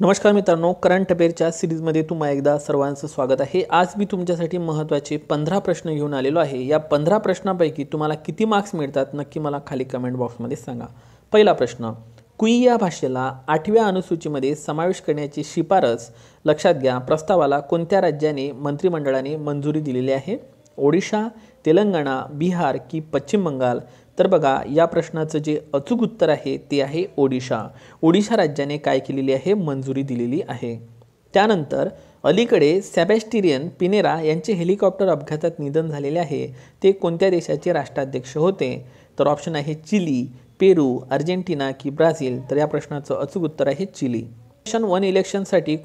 नमस्कार मित्रांनो, करंट अफेअरच्या सिरीजमध्ये तुम्हा एकदा सर्वांचं स्वागत आहे। आज मी तुमच्यासाठी महत्त्वाचे 15 प्रश्न घेऊन आलेलो आहे। या 15 प्रश्नांपैकी तुम्हाला किती मार्क्स मिळतात नक्की मला खाली कमेंट बॉक्समध्ये सांगा। पहिला प्रश्न, कुई या भाषेला 8व्या अनुसूचीमध्ये समावेश करण्याची शिफारस लक्षात घ्या। प्रस्तावाला कोणत्या राज्याने मंत्रिमंडळाने मंजुरी दिलेली आहे? ओडिशा, तेलंगणा, बिहार की पश्चिम बंगाल? तर बघा, या प्रश्नाचं जे अचूक उत्तर आहे ते आहे ओडिशा। ओडिशा राज्याने काय केलेली आहे? मंजुरी दिलेली आहे। त्यानंतर अलीकडे सेबॅस्टियन पिनेरा यांचे हेलिकॉप्टर अपघातात निधन झालेले आहे। ते कोणत्या देशाचे राष्ट्राध्यक्ष होते? तर ऑप्शन आहे चिली, पेरू, अर्जेंटिना की ब्राझील? तर या प्रश्नाचं अचूक उत्तर आहे चिली। सेशन 1 इलेक्शनसाठी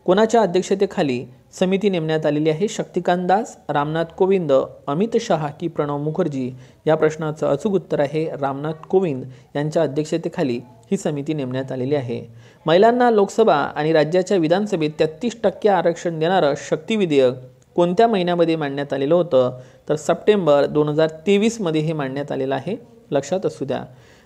कोणाच्या अध्यक्षतेखाली समिती नेमण्यात आलेली आहे? शक्तिकांत दास, रामनाथ कोविंद, अमित शहा की प्रणव मुखर्जी? या प्रश्नाचं अचूक उत्तर आहे रामनाथ कोविंद यांच्या अध्यक्षतेखाली ही समिती नेमण्यात आलेली आहे। महिलांना लोकसभा आणि राज्याच्या विधानसभेत 33% आरक्षण देणारं शक्ती विधेयक कोणत्या महिन्यामध्ये मांडण्यात आलेलं होतं? तर सप्टेंबर 2023 मध्ये हे मांडण्यात आलेलं आहे, लक्षात असू द्या।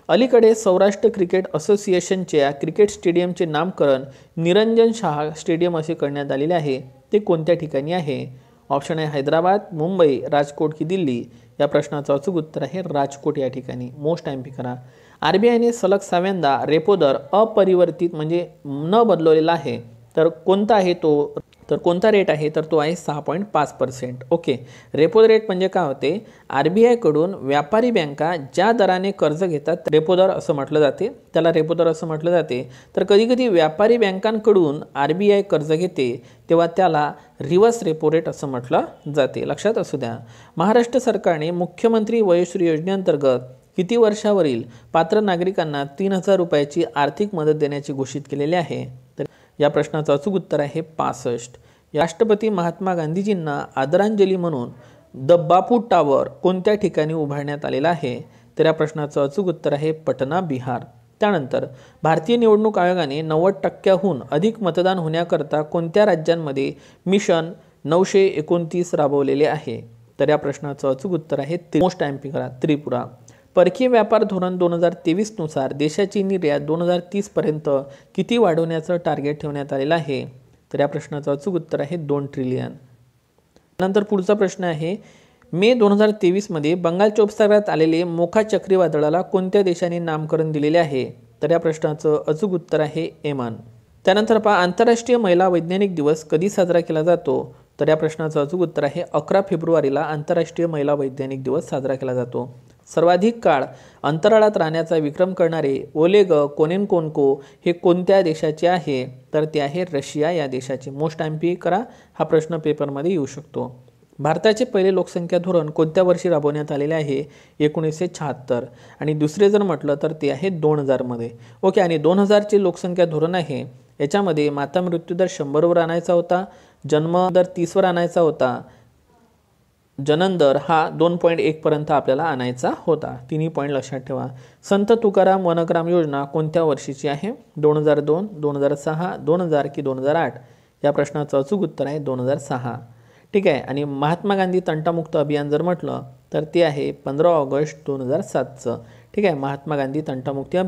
अलीकडे सौराष्ट्र क्रिकेट असोसिएशनच्या क्रिकेट स्टेडियमचे नामकरण निरंजन शाह स्टेडियम असे करण्यात आलेले आहे। ते कोणत्या ठिकाणी आहे? ऑप्शन आहे हैदराबाद, मुंबई, राजकोट की दिल्ली? या प्रश्नाचं अचूक उत्तर आहे राजकोट या ठिकाणी। मोस्ट टाइम पी करा। आरबीआयने सलग 6व्यांदा रेपो दर अपरिवर्तित म्हणजे न बदललेला आहे, तर कोणता आहे तो? तर कोणता रेट आहे? तर तो आहे 6.5%। ओके, रेपो रेट म्हणजे काय होते? आरबीआय कडून व्यापारी बँका ज्या दराने कर्ज घेतात रेपो दर असं म्हटलं जाते, त्याला रेपो दर असं म्हटलं जाते। तर कधी कधी व्यापारी बँकांकडून आरबीआय कर्ज घेते तेव्हा त्याला रिव्हर्स रेपो रेट असं म्हटलं जाते, लक्षात असू द्या। महाराष्ट्र सरकारने मुख्यमंत्री वयोश्री योजनेअंतर्गत किती वर्षावरील पात्र नागरिकांना 3000 रुपयाची आर्थिक मदत देण्याची घोषित केलेली आहे? तर या प्रश्नाचं अचूक उत्तर आहे 65। राष्ट्रपती महात्मा गांधीजींना आदरांजली म्हणून द बापू टावर कोणत्या ठिकाणी उभारण्यात आलेला आहे? तर या प्रश्नाचं अचूक उत्तर आहे पटना, बिहार। त्यानंतर भारतीय निवडणूक आयोगाने 90%हून अधिक मतदान होण्याकरता कोणत्या राज्यांमध्ये मिशन 929 राबवलेले आहे? तर या प्रश्नाचं अचूक उत्तर आहे मोस्ट टाइम पी करा त्रिपुरा। परकीय व्यापार धोरण 2023 नुसार देशाची निर्यात 2030 पर्यंत किती वाढवण्याचं टार्गेट ठेवण्यात आलेलं आहे? तर या प्रश्नाचं अचूक उत्तर आहे 2 ट्रिलियन। नंतर पुढचा प्रश्न आहे, मे 2023 मध्ये बंगालच्या उपसागरात आलेले मोखा चक्रीवादळाला कोणत्या देशाने नामकरण दिलेले आहे? तर या प्रश्नाचं अचूक उत्तर आहे येमन। त्यानंतर पहा, आंतरराष्ट्रीय महिला वैज्ञानिक दिवस कधी साजरा केला जातो? तर या प्रश्नाचं अचूक उत्तर आहे 11 फेब्रुवारीला आंतरराष्ट्रीय महिला वैज्ञानिक दिवस साजरा केला जातो। सर्वाधिक काळ अंतराळात राहण्याचा विक्रम करणारे ओलेग कोनेन्कोन्को हे कोणत्या देशाचे आहे? तर ते आहे रशिया या देशाचे। मोस्ट टाइम पी करा, हा प्रश्न पेपरमध्ये येऊ शकतो। भारताचे पहिले लोकसंख्या धोरण कोणत्या वर्षी राबवण्यात आलेले आहे? 1976। आणि दुसरे जर म्हटलं तर ते आहे 2000 मध्ये। ओके, आणि 2000चे लोकसंख्या धोरण आहे, याच्यामध्ये माता मृत्यूदर 100 वर आणायचा होता, जन्मदर 30 वर आणायचा होता, जनन दर हा 2.1 पर्यंत आपल्याला आणायचा होता। तिन्ही पॉईंट लक्षात ठेवा। संत तुकाराम वनग्राम योजना कोणत्या वर्षीची आहे? 2002, 2006, 2000 की 2008? या प्रश्नाचं अचूक उत्तर आहे 2006। ठीक आहे, आणि महात्मा गांधी तंटामुक्त अभियान जर म्हटलं तर ते आहे 15 ऑगस्ट 2007चं। ठीक आहे, महात्मा गांधी तंटामुक्ती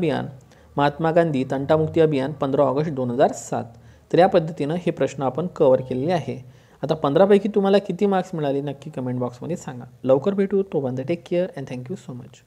अभियान 15 ऑगस्ट 2007। तर या पद्धतीनं हे प्रश्न आपण कव्हर केलेले आहे। आता 15 पैकी तुम्हाला किती मार्क्स मिळाले नक्की कमेंट बॉक्समध्ये सांगा। लवकर भेटू, तोपर्यंत take care and thank you so much.